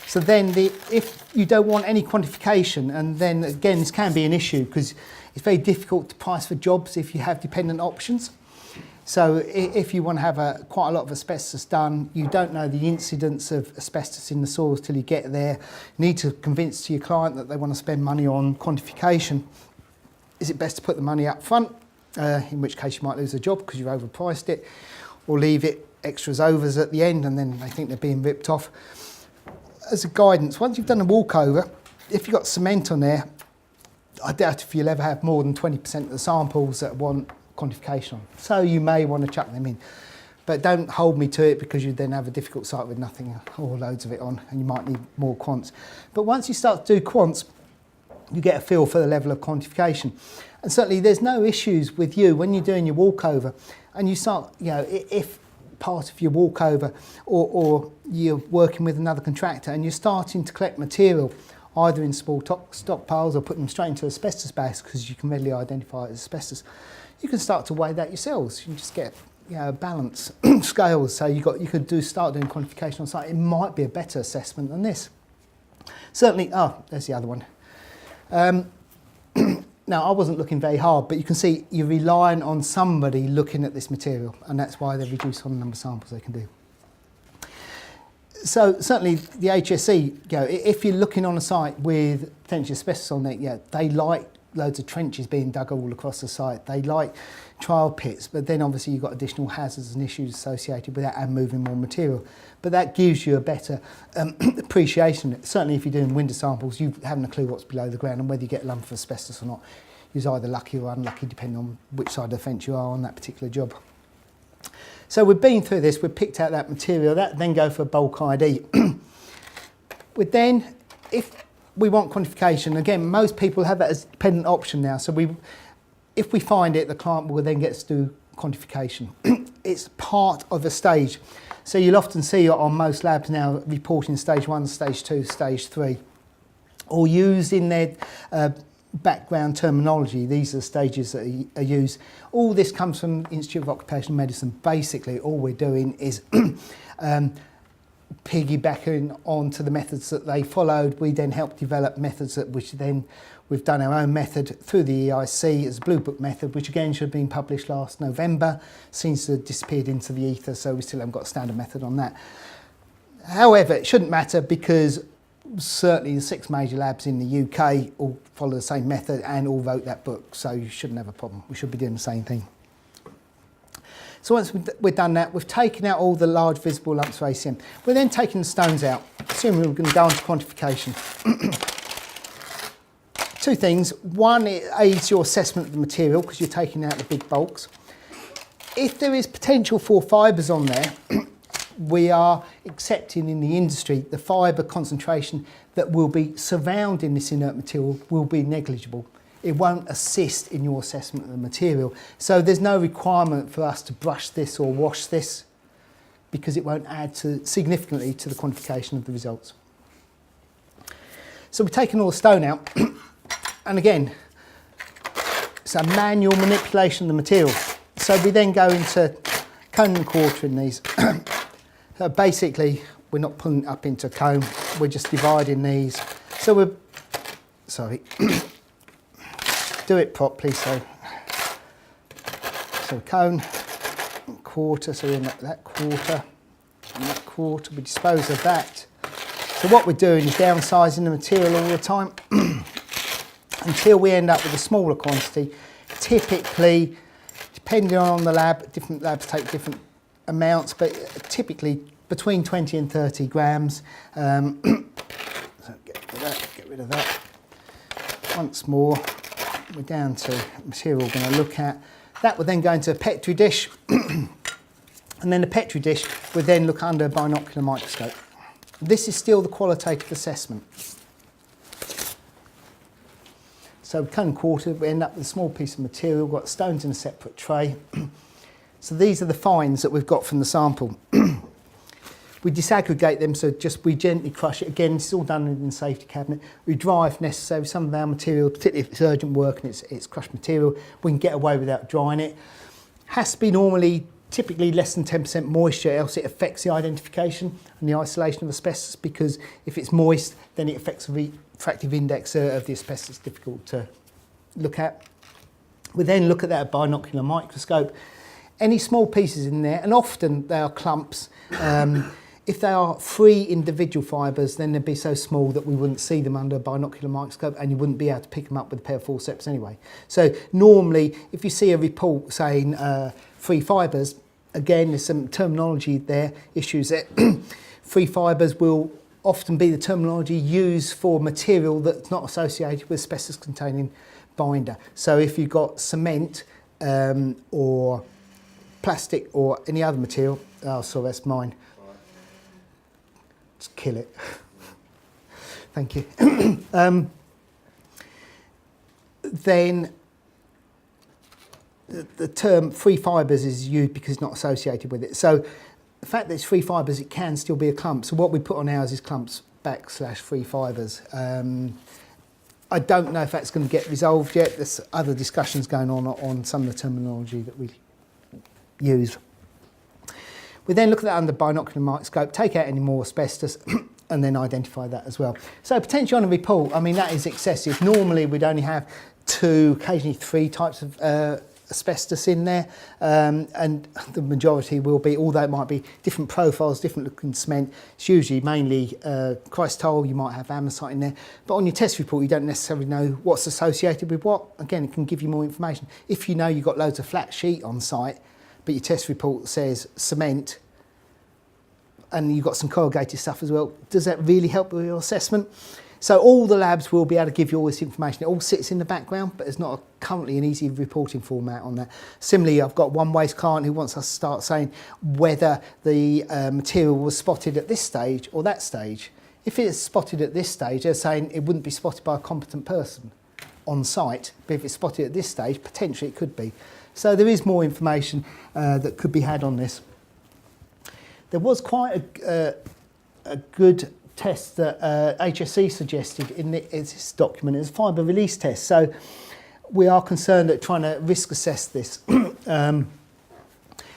So then if you don't want any quantification, and then again this can be an issue because it's very difficult to price for jobs if you have dependent options. So if you want to have quite a lot of asbestos done, you don't know the incidence of asbestos in the soils till you get there. You need to convince to your client that they want to spend money on quantification. Is it best to put the money up front, in which case you might lose a job because you've overpriced it, or leave it extras overs at the end and then they think they're being ripped off? As a guidance, once you've done a walkover, if you've got cement on there, I doubt if you'll ever have more than 20% of the samples that want quantification on. So you may want to chuck them in. But don't hold me to it because you then have a difficult site with nothing or loads of it on and you might need more quants. But once you start to do quants, you get a feel for the level of quantification. And certainly there's no issues with you when you're doing your walkover and you start, if part of your walkover or you're working with another contractor and you're starting to collect material either in small stockpiles or put them straight into asbestos bags because you can readily identify it as asbestos, you can start to weigh that yourselves. You can just get balance scales. So you could start doing quantification on site. It might be a better assessment than this. Certainly, there's the other one. Now, I wasn't looking very hard, but you can see you're relying on somebody looking at this material, and that's why they reduce on the number of samples they can do. So certainly the HSE, if you're looking on a site with potentially asbestos on it, they like loads of trenches being dug all across the site. They like trial pits, but then obviously you've got additional hazards and issues associated with that and moving more material. But that gives you a better appreciation. Certainly if you're doing window samples, you haven't a clue what's below the ground and whether you get a lump of asbestos or not. You're either lucky or unlucky depending on which side of the fence you are on that particular job. So we've been through this, we've picked out that material, that then go for bulk ID. If we want quantification, again, most people have that as a dependent option now. So if we find it, the client will then get to do quantification. It's part of a stage. So you'll often see on most labs now reporting stage 1, stage 2, stage 3, or using their background terminology. These are the stages that are used. All this comes from the Institute of Occupational Medicine. Basically, all we're doing is piggybacking onto the methods that they followed. We then help develop methods which then we've done our own method through the EIC as a Blue Book method, which again should have been published last November. Seems to have disappeared into the ether, so we still haven't got a standard method on that. However, it shouldn't matter because certainly the 6 major labs in the UK all follow the same method and all wrote that book, so you shouldn't have a problem. We should be doing the same thing. So once we've done that, we've taken out all the large visible lumps of ACM. We're then taking the stones out, assuming we're going to go on to quantification. 2 things. One, it aids your assessment of the material because you're taking out the big bulks. If there is potential for fibres on there, we are accepting in the industry the fibre concentration that will be surrounding this inert material will be negligible. it won't assist in your assessment of the material. So there's no requirement for us to brush this or wash this, because it won't add significantly to the quantification of the results. So we've taken all the stone out, and again, it's a manual manipulation of the material. So we then go into cone and quarter in these. So basically, we're not pulling it up into a cone, we're just dividing these. So we're, sorry, do it properly. So cone, quarter, so we end up with that quarter, and that quarter, we dispose of that. So what we're doing is downsizing the material all the time until we end up with a smaller quantity. Typically, depending on the lab, different labs take different amounts, but typically between 20 and 30 grams. So get rid of that. Once more, we're down to material we're going to look at. That will then go into a Petri dish, and then the Petri dish would then look under a binocular microscope. This is still the qualitative assessment. So cone and quarter, we end up with a small piece of material, we've got stones in a separate tray. So these are the fines that we've got from the sample. We disaggregate them, so we gently crush it. Again, this is all done in the safety cabinet. We dry if necessary. Some of our material, particularly if it's urgent work and it's crushed material, we can get away without drying it. Has to be typically less than 10% moisture, else it affects the identification and the isolation of asbestos, because if it's moist, then it affects the refractive index of the asbestos, difficult to look at. We then look at that at binocular microscope. Any small pieces in there, and often they are clumps. If they are 3 individual fibres, then they'd be so small that we wouldn't see them under a binocular microscope, and you wouldn't be able to pick them up with a pair of forceps anyway. So normally, if you see a report saying 3 fibres, again, there's some terminology there, issues there. 3 fibres will often be the terminology used for material that's not associated with asbestos-containing binder. So if you've got cement or plastic or any other material, oh, sorry, that's mine. Just kill it. Thank you. Then the term 3 fibres is used because it's not associated with it. So the fact that it's 3 fibres, it can still be a clump. So what we put on ours is clumps / 3 fibres. I don't know if that's going to get resolved yet. There's other discussions going on some of the terminology that we use. We then look at that under binocular microscope, take out any more asbestos, and then identify that as well. So potentially on a report, I mean, that is excessive. Normally we'd only have 2, occasionally 3 types of asbestos in there, and the majority will be, although it might be different profiles, different looking cement, it's usually mainly chrysotile, you might have amosite in there, but on your test report you don't necessarily know what's associated with what. Again, it can give you more information. If you know you've got loads of flat sheet on site, but your test report says cement, and you've got some corrugated stuff as well, does that really help with your assessment? So all the labs will be able to give you all this information. It all sits in the background, but there's not currently an easy reporting format on that. Similarly, I've got one waste client who wants us to start saying whether the material was spotted at this stage or that stage. If it's spotted at this stage, they're saying it wouldn't be spotted by a competent person on site, but if it's spotted at this stage, potentially it could be. So there is more information that could be had on this. There was quite a good test that HSE suggested in this document. It's a fibre release test. So we are concerned at trying to risk assess this.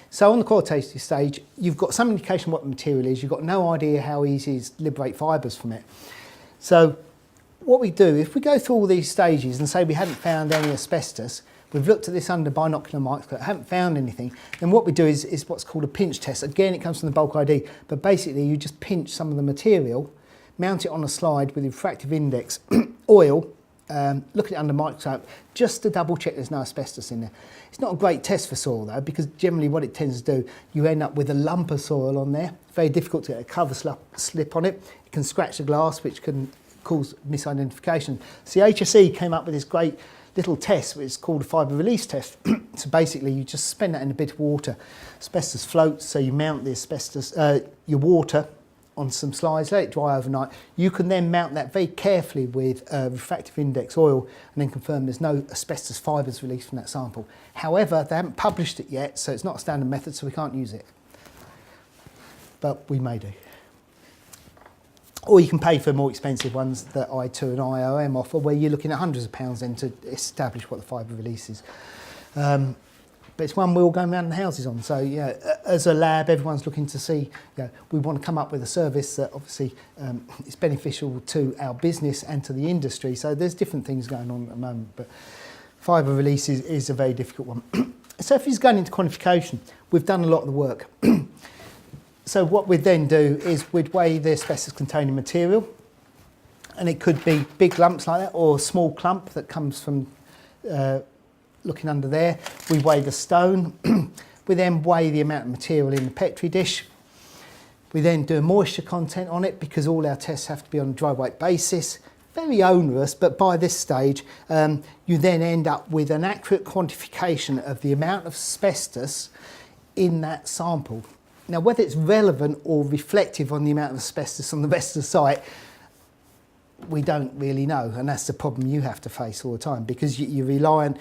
So on the qualitative stage, you've got some indication what the material is. You've got no idea how easy it is to liberate fibres from it. So what we do, if we go through all these stages and say we hadn't found any asbestos, we've looked at this under binocular microscope, haven't found anything, then what we do is what's called a pinch test. Again, it comes from the bulk ID, but basically you just pinch some of the material, mount it on a slide with refractive index, oil, look at it under microscope, just to double check there's no asbestos in there. It's not a great test for soil though, because generally what it tends to do, you end up with a lump of soil on there. It's very difficult to get a cover slip on it. It can scratch the glass, which can cause misidentification. So the HSE came up with this great little test, which is called a fibre release test. So basically you just spin that in a bit of water. Asbestos floats, so you mount the asbestos, your water on some slides, let it dry overnight. You can then mount that very carefully with refractive index oil and then confirm there's no asbestos fibres released from that sample. However, they haven't published it yet, so it's not a standard method, so we can't use it. But we may do. Or you can pay for more expensive ones that I2 and IOM offer, where you're looking at hundreds of pounds then to establish what the fibre release is. But it's one we're all going around the houses on. So, yeah, as a lab, everyone's looking to see, we want to come up with a service that obviously is beneficial to our business and to the industry. So there's different things going on at the moment, but fibre release is a very difficult one. So if he's going into quantification, we've done a lot of the work. So what we'd then do is we'd weigh the asbestos containing material, and it could be big lumps like that or a small clump that comes from looking under there. We weigh the stone. We then weigh the amount of material in the Petri dish. We then do a moisture content on it because all our tests have to be on a dry weight basis. Very onerous, but by this stage you then end up with an accurate quantification of the amount of asbestos in that sample. Now, whether it's relevant or reflective on the amount of asbestos on the rest of the site, we don't really know, and that's the problem you have to face all the time, because you rely on,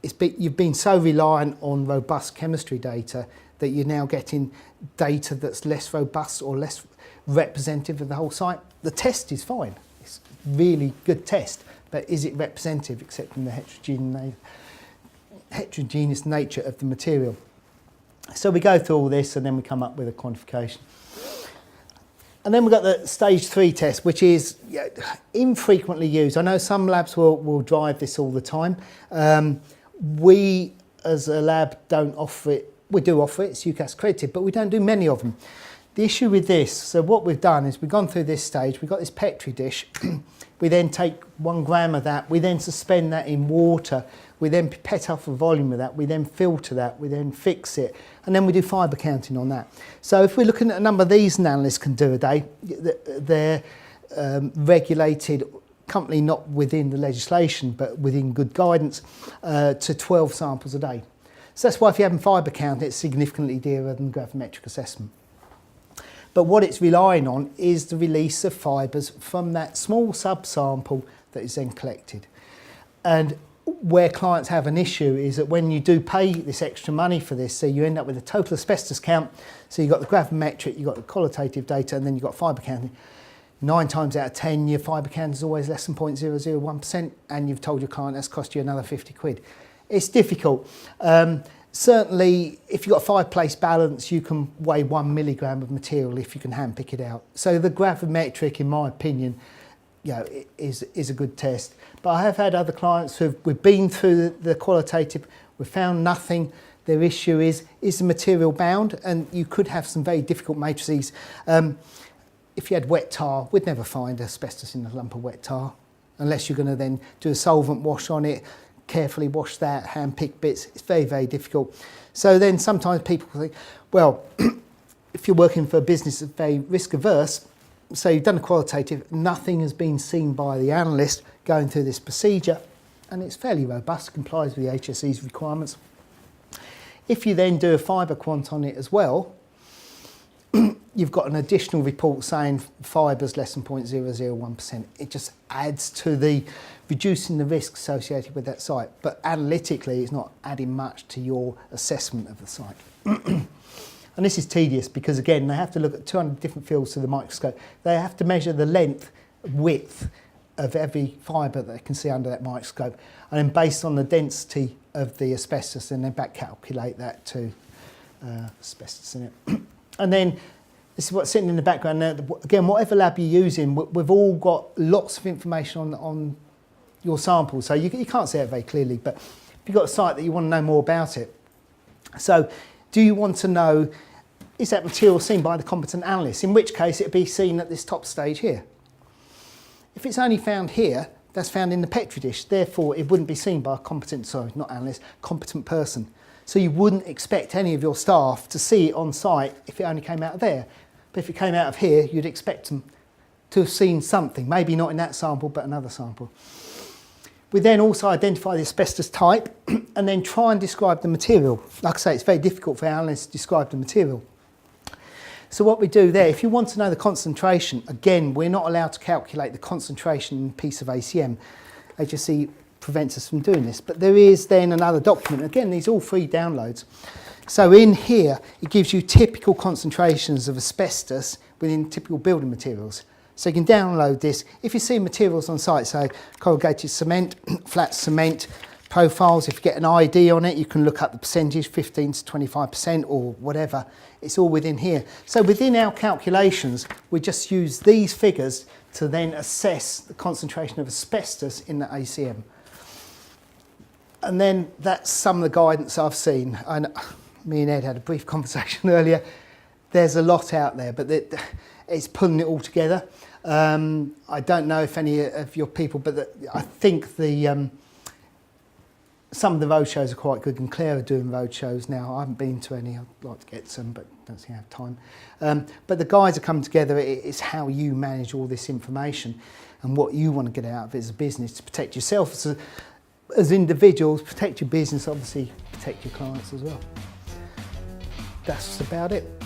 you've been so reliant on robust chemistry data that you're now getting data that's less robust or less representative of the whole site. The test is fine, it's a really good test, but is it representative except in the heterogeneous nature of the material? So we go through all this and then we come up with a quantification. And then we've got the stage 3 test, which is infrequently used. I know some labs will drive this all the time. We, as a lab, don't offer it. We do offer it, it's UCAS accredited, but we don't do many of them. The issue with this, so what we've done is we've gone through this stage, we've got this Petri dish, we then take 1 gram of that, we then suspend that in water, we then pipette off a volume of that, we then filter that, we then fix it, and then we do fibre counting on that. So if we're looking at a number of these analysts can do a day, they're regulated, currently not within the legislation, but within good guidance, to 12 samples a day. So that's why if you're having fibre count, it's significantly dearer than gravimetric assessment. But what it's relying on is the release of fibres from that small subsample that is then collected. And where clients have an issue is that when you do pay this extra money for this, so you end up with a total asbestos count, so you've got the gravimetric, you've got the qualitative data, and then you've got fibre counting. 9 times out of 10, your fibre count is always less than 0.001%, and you've told your client that's cost you another 50 quid. It's difficult. Certainly, if you've got a 5-place balance, you can weigh 1 milligram of material if you can hand pick it out. So the gravimetric, in my opinion, is a good test. But I have had other clients we've been through the qualitative, we've found nothing. Their issue is the material bound? And you could have some very difficult matrices. If you had wet tar, we'd never find asbestos in a lump of wet tar, unless you're going to then do a solvent wash on it, carefully wash that, hand pick bits. It's very, very difficult. So then sometimes people think, well, if you're working for a business that's very risk averse, so you've done a qualitative, nothing has been seen by the analyst going through this procedure, and it's fairly robust, complies with the HSE's requirements. If you then do a fibre quant on it as well, you've got an additional report saying fibres less than 0.001%. It just adds to the reducing the risk associated with that site. But analytically, it's not adding much to your assessment of the site. And this is tedious because, again, they have to look at 200 different fields through the microscope. They have to measure the length, width of every fibre that they can see under that microscope. And then based on the density of the asbestos, then they back calculate that to asbestos in it. And then this is what's sitting in the background there. Again, whatever lab you're using, we've all got lots of information on your sample. So you can't see it very clearly, but if you've got a site that you want to know more about it. So do you want to know, is that material seen by the competent analyst? In which case it'd be seen at this top stage here. If it's only found here, that's found in the Petri dish. Therefore, it wouldn't be seen by a competent, not analyst, competent person. So you wouldn't expect any of your staff to see it on site if it only came out of there. But if it came out of here, you'd expect them to have seen something, maybe not in that sample, but another sample. We then also identify the asbestos type and then try and describe the material. Like I say, it's very difficult for analysts to describe the material. So what we do there, if you want to know the concentration, again, we're not allowed to calculate the concentration in a piece of ACM. HSE prevents us from doing this, but there is then another document. Again, these are all free downloads. So in here, it gives you typical concentrations of asbestos within typical building materials. So you can download this. If you see materials on site, so corrugated cement, flat cement, profiles, if you get an ID on it, you can look up the percentage, 15 to 25% or whatever. It's all within here. So within our calculations, we just use these figures to then assess the concentration of asbestos in the ACM. And then that's some of the guidance I've seen. And me and Ed had a brief conversation earlier. There's a lot out there, but it's pulling it all together. I don't know if any of your people, but I think some of the road shows are quite good, and Claire are doing road shows now. I haven't been to any. I'd like to get some, but don't seem to have time. But the guys are coming together. It's how you manage all this information and what you want to get out of it as a business to protect yourself as individuals, protect your business, obviously protect your clients as well. That's about it.